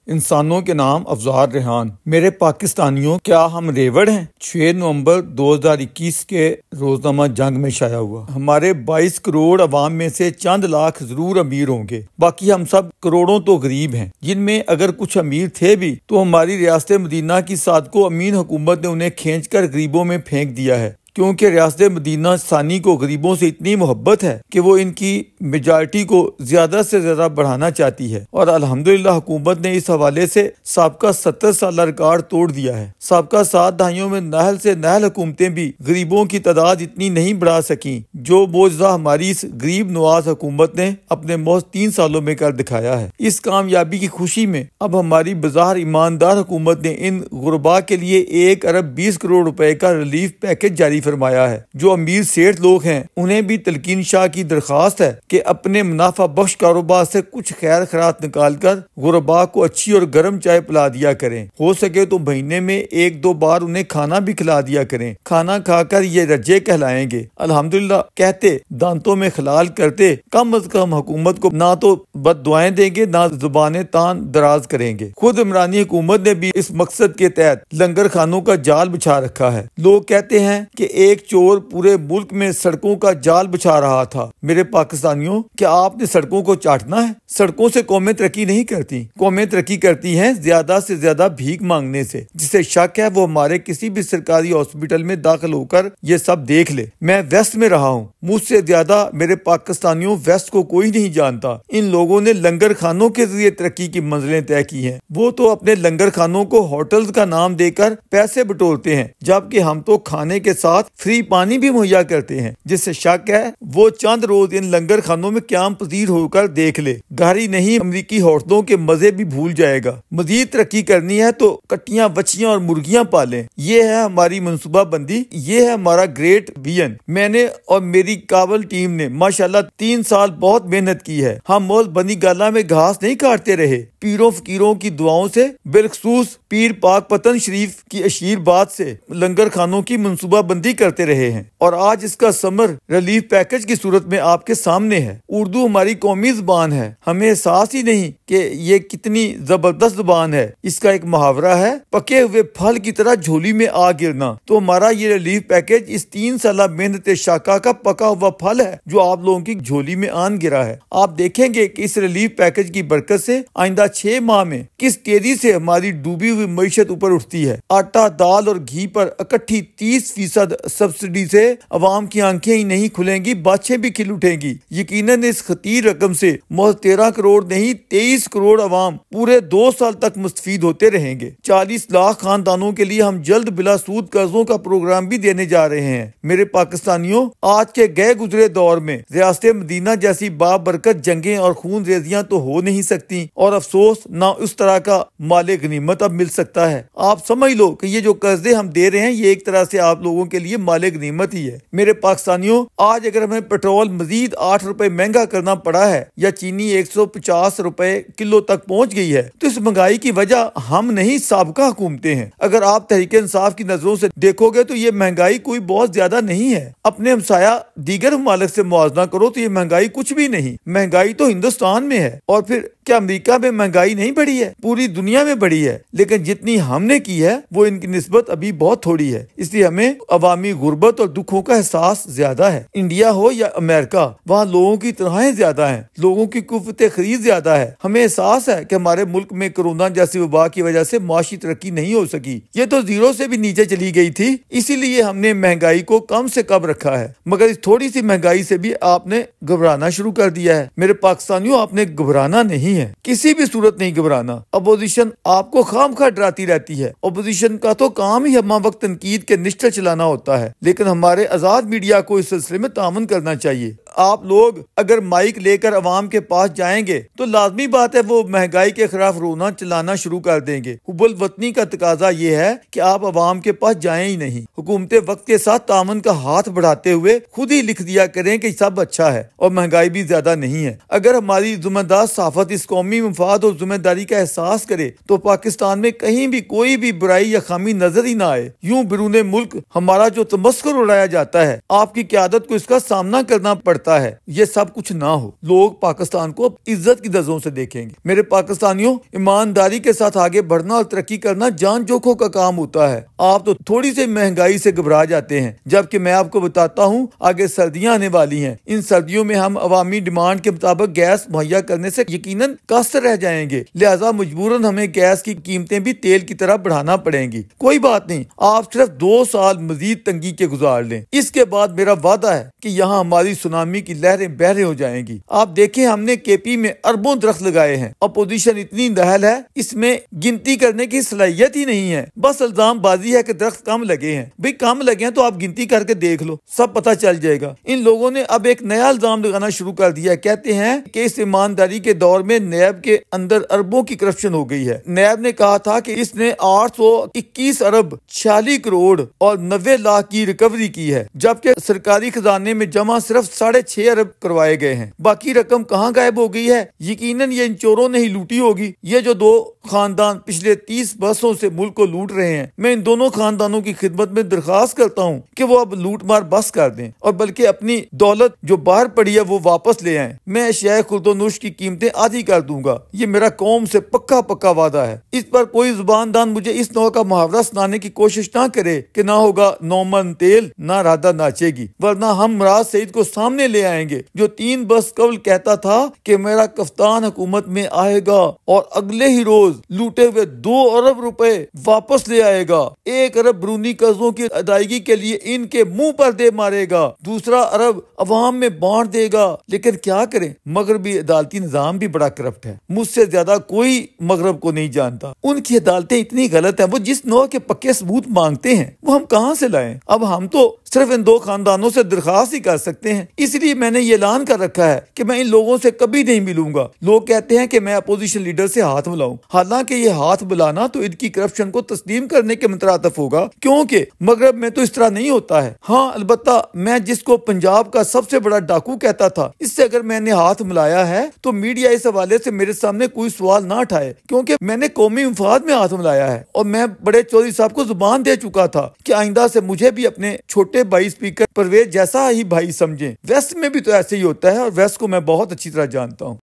इंसानों के नाम अफजार रेहान। मेरे पाकिस्तानियों, क्या हम रेवड़ हैं? 6 नवंबर 2021 के रोजनामा जंग में शाया हुआ। हमारे 22 करोड़ अवाम में से चंद लाख जरूर अमीर होंगे, बाकी हम सब करोड़ों तो गरीब हैं। जिनमें अगर कुछ अमीर थे भी तो हमारी रियासत मदीना की सादको अमीन हुकूमत ने उन्हें खींचकर गरीबों में फेंक दिया है, क्योंकि रियासत मदीना सानी को गरीबों से इतनी मोहब्बत है कि वो इनकी मेजॉरिटी को ज्यादा से ज्यादा बढ़ाना चाहती है। और अल्हम्दुलिल्लाह हुकूमत ने इस हवाले से साबका 70 साल रिकॉर्ड तोड़ दिया है। साबका 7 दहाइयों में नहल से नहल हुकूमतें भी गरीबों की तादाद इतनी नहीं बढ़ा सकी जो बोझा हमारी इस गरीब नवाज हुकूमत ने अपने महज 3 सालों में कर दिखाया है। इस कामयाबी की खुशी में अब हमारी बाजार ईमानदार हुकूमत ने इन गुरबा के लिए 1 अरब 20 करोड़ रुपए का रिलीफ पैकेज जारी फरमाया है। जो अमीर सेठ लोग हैं उन्हें भी तलकीन शाह की दरखास्त है कि अपने मुनाफा बख्श कारोबार से कुछ खैर खरात निकाल कर गुरबा को अच्छी और गर्म चाय पिला दिया करें। हो सके तो महीने में 1-2 बार उन्हें खाना भी खिला दिया करें। खाना खाकर ये रज्जे कहलाएंगे। अल्हम्दुलिल्लाह कहते, दांतों में खलाल करते, कम अज कम हुकूमत को ना तो बद दुआएं देंगे ना जुबानें तान दराज करेंगे। खुद इमरानी हुकूमत ने भी इस मकसद के तहत लंगर खानों का जाल बिछा रखा है। लोग कहते हैं कि एक चोर पूरे मुल्क में सड़कों का जाल बिछा रहा था। मेरे पाकिस्तानियों, क्या आपने सड़कों को चाटना है? सड़कों से कौमें तरक्की नहीं करती। कौमें तरक्की करती हैं ज्यादा से ज्यादा भीख मांगने से। जिसे शक है वो हमारे किसी भी सरकारी हॉस्पिटल में दाखिल होकर ये सब देख ले। मैं वेस्ट में रहा हूँ, मुझसे ज्यादा मेरे पाकिस्तानियों वेस्ट को कोई नहीं जानता। इन लोगों ने लंगर खानों के जरिए तरक्की की मंजिलें तय की हैं। वो तो अपने लंगर खानों को होटल्स का नाम देकर पैसे बटोरते हैं, जबकि हम तो खाने के साथ फ्री पानी भी मुहैया करते हैं। जिससे शक है वो चंद रोज इन लंगर खानों में क्याम पजीर होकर देख ले। गाड़ी नहीं, अमरीकी होटलों के मजे भी भूल जाएगा। मजीद तरक्की करनी है तो कट्टियां, बच्चियां और मुर्गियां पालें। ये है हमारी मनसूबा बंदी, ये है हमारा ग्रेट विजन। मैंने और मेरी काबल टीम ने माशाल्लाह 3 साल बहुत मेहनत की है। हम मौल बंदी गाला में घास नहीं काटते रहे। पीरों फकीरों की दुआओं से, बिलखसूस पीर पाक पतन शरीफ की आशीर्वाद से लंगर खानों की मनसूबा बंदी करते रहे हैं और आज इसका समर रिलीफ पैकेज की सूरत में आपके सामने है। उर्दू हमारी कौमी जुबान है, हमें एहसास ही नहीं कि ये कितनी जबरदस्त जुबान है। इसका एक मुहावरा है, पके हुए फल की तरह झोली में आ गिरना। तो हमारा ये रिलीफ पैकेज इस 3 साल मेहनत शाका का पका हुआ फल है जो आप लोगों की झोली में आन गिरा है। आप देखेंगे कि इस रिलीफ पैकेज की बरकत से आइंदा 6 माह में किस तेजी से हमारी डूबी हुई मईशत ऊपर उठती है। आटा, दाल और घी पर इकट्ठी 30% सब्सिडी से अवाम की आंखें ही नहीं खुलेंगी, बाछें भी खिल उठेंगी। यकीनन इस खतीर रकम से महज 13 करोड़ नहीं 23 करोड़ अवाम पूरे 2 साल तक मुस्तफीद होते रहेंगे। 40 लाख खानदानों के लिए हम जल्द बिला सूद कर्जों का प्रोग्राम भी देने जा रहे हैं। मेरे पाकिस्तानियों, आज के गए गुजरे दौर में रियासत मदीना जैसी बाबरकत जंगें और खून रेजियां तो हो नहीं सकती और अफसोस ना उस तरह का माले गनीमत अब मिल सकता है। आप समझ लो कि ये जो कर्जे हम दे रहे हैं ये एक तरह से आप लोगों के लिए माले गनीमत ही है। मेरे पाकिस्तानियों, आज अगर हमें पेट्रोल मजीद 8 रुपए महंगा करना पड़ा है या चीनी 150 रुपए किलो तक पहुंच गई है तो इस महंगाई की वजह हम नहीं, साबका हुकूमतें हैं। अगर आप तहरीक इंसाफ की नजरों से देखोगे तो ये महंगाई कोई बहुत ज्यादा नहीं है। अपने हमसाया दीगर ममालिक से मुआवजा करो तो ये महंगाई कुछ भी नहीं। महंगाई तो हिंदुस्तान में है। और फिर क्या अमेरिका में महंगाई नहीं बढ़ी है? पूरी दुनिया में बढ़ी है, लेकिन जितनी हमने की है वो इनकी निस्बत अभी बहुत थोड़ी है। इसलिए हमें अवामी गुर्बत और दुखों का एहसास ज्यादा है। इंडिया हो या अमेरिका, वहाँ लोगों की तनख्वाहें ज्यादा हैं, लोगों की कुव्वत खरीद ज्यादा है। हमें एहसास है कि हमारे मुल्क में कोरोना जैसी वबा की वजह से माशी तरक्की नहीं हो सकी। ये तो 0 से भी नीचे चली गई थी। इसीलिए हमने महंगाई को कम से कम रखा है। मगर इस थोड़ी सी महंगाई से भी आपने घबराना शुरू कर दिया है। मेरे पाकिस्तानियों, आपने घबराना नहीं है, किसी भी सूरत नहीं घबराना। अपोजिशन आपको खामखा डराती रहती है। अपोजिशन का तो काम ही हमा वक्त तनकीद के निश्चल चलाना होता है, लेकिन हमारे आजाद मीडिया को इस सिलसिले में तामुन करना चाहिए। आप लोग अगर माइक लेकर अवाम के पास जाएंगे तो लाजमी बात है वो महंगाई के खिलाफ रोना चलाना शुरू कर देंगे। हुब्बुल वतनी का तकाजा ये है कि आप अवाम के पास जाएं ही नहीं। हुकूमतें वक्त के साथ तामन का हाथ बढ़ाते हुए खुद ही लिख दिया करें कि सब अच्छा है और महंगाई भी ज्यादा नहीं है। अगर हमारी जुम्मेदार सहाफत इस कौमी मफाद और जिम्मेदारी का एहसास करे तो पाकिस्तान में कहीं भी कोई भी बुराई या खामी नजर ही ना आए। यूं बिरूने मुल्क हमारा जो तमस्कुर उड़ाया जाता है, आपकी क़यादत को इसका सामना करना पड़ता पड़ता है ये सब कुछ ना हो, लोग पाकिस्तान को इज्जत की नजरों से देखेंगे। मेरे पाकिस्तानियों, ईमानदारी के साथ आगे बढ़ना और तरक्की करना जान जोखों का काम होता है। आप तो थोड़ी सी महंगाई से घबरा जाते हैं, जबकि मैं आपको बताता हूँ आगे सर्दियां आने वाली हैं। इन सर्दियों में हम अवामी डिमांड के मुताबिक गैस मुहैया करने से यकीनन कासर रह जाएंगे, लिहाजा मजबूरन हमें गैस की कीमतें भी तेल की तरह बढ़ाना पड़ेंगी। कोई बात नहीं, आप सिर्फ 2 साल मजीद तंगी के गुजार लें, इसके बाद मेरा वादा है कि यहाँ हमारी सुनामी की लहरें बहरे हो जाएंगी। आप देखें, हमने केपी में अरबों दरख्त लगाए हैं। अपोजिशन इतनी दहल है, इसमें गिनती करने की सलाहियत ही नहीं है। बस इल्जाम बाजी है कि दरख्त कम लगे हैं। भाई कम लगे हैं तो आप गिनती करके देख लो, सब पता चल जाएगा। इन लोगों ने अब एक नया इल्जाम लगाना शुरू कर दिया। कहते हैं कि इस ईमानदारी के दौर में नैब के अंदर अरबों की करप्शन हो गई है। नैब ने कहा था कि इसने 821 अरब 46 करोड़ और 90 लाख की रिकवरी की है, जबकि सरकारी खजाने में जमा सिर्फ 6.5 अरब करवाए गए हैं। बाकी रकम कहाँ गायब हो गई है? यकीनन ये इन चोरों ने ही लूटी होगी। ये जो 2 खानदान पिछले 30 बरसों से मुल्क को लूट रहे हैं, मैं इन दोनों खानदानों की खिदमत में दरखास्त करता हूँ कि वो अब लूट मार बस कर दें और बल्कि अपनी दौलत जो बाहर पड़ी है वो वापस ले आए। मैं अशियाए खुर्दोनुश की कीमतें आधी कर दूंगा, ये मेरा कौम से पक्का वादा है। इस पर कोई जुबानदान मुझे इस नौ का मुहावरा सुनाने की कोशिश ना करे कि ना होगा नौमन तेल ना राधा नाचेगी, वरना हम मुराद सईद को सामने ले आएंगे जो 3 बरस कबल कहता था कि मेरा कफ्तान हुकूमत में आएगा और अगले ही रोज लूटे हुए 2 अरब रुपए वापस ले आएगा। 1 अरब ब्रूनी कर्जों की अदायगी के लिए इनके मुंह पर दे मारेगा, 2 अरब अवाम में बांट देगा। लेकिन क्या करें, मगरबी अदालती निजाम भी बड़ा करप्ट है। मुझसे ज्यादा कोई मगरब को नहीं जानता। उनकी अदालतें इतनी गलत हैं, वो जिस नौ के पक्के सबूत मांगते हैं वो हम कहाँ से लाएं? अब हम तो सिर्फ इन 2 खानदानों से दरखास्त ही कर सकते हैं। इसलिए मैंने ये ऐलान कर रखा है कि मैं इन लोगों से कभी नहीं मिलूंगा। लोग कहते हैं कि मैं अपोजिशन लीडर से हाथ मिलाऊं, हालांकि ये हाथ मिलाना तो इनकी करप्शन को तस्लीम करने के मुतरातिफ होगा, क्योंकि मगरब में तो इस तरह नहीं होता है। हाँ, अलबत्ता मैं जिसको पंजाब का सबसे बड़ा डाकू कहता था, इससे अगर मैंने हाथ मिलाया है तो मीडिया इस हवाले से मेरे सामने कोई सवाल ना उठाए, क्योंकि मैंने कौमी मफाद में हाथ मिलाया है। और मैं बड़े चौधरी साहब को जुबान दे चुका था कि आइंदा से मुझे भी अपने छोटे भाई स्पीकर परवेज जैसा ही भाई समझें। वेस्ट में भी तो ऐसे ही होता है और वेस्ट को मैं बहुत अच्छी तरह जानता हूँ।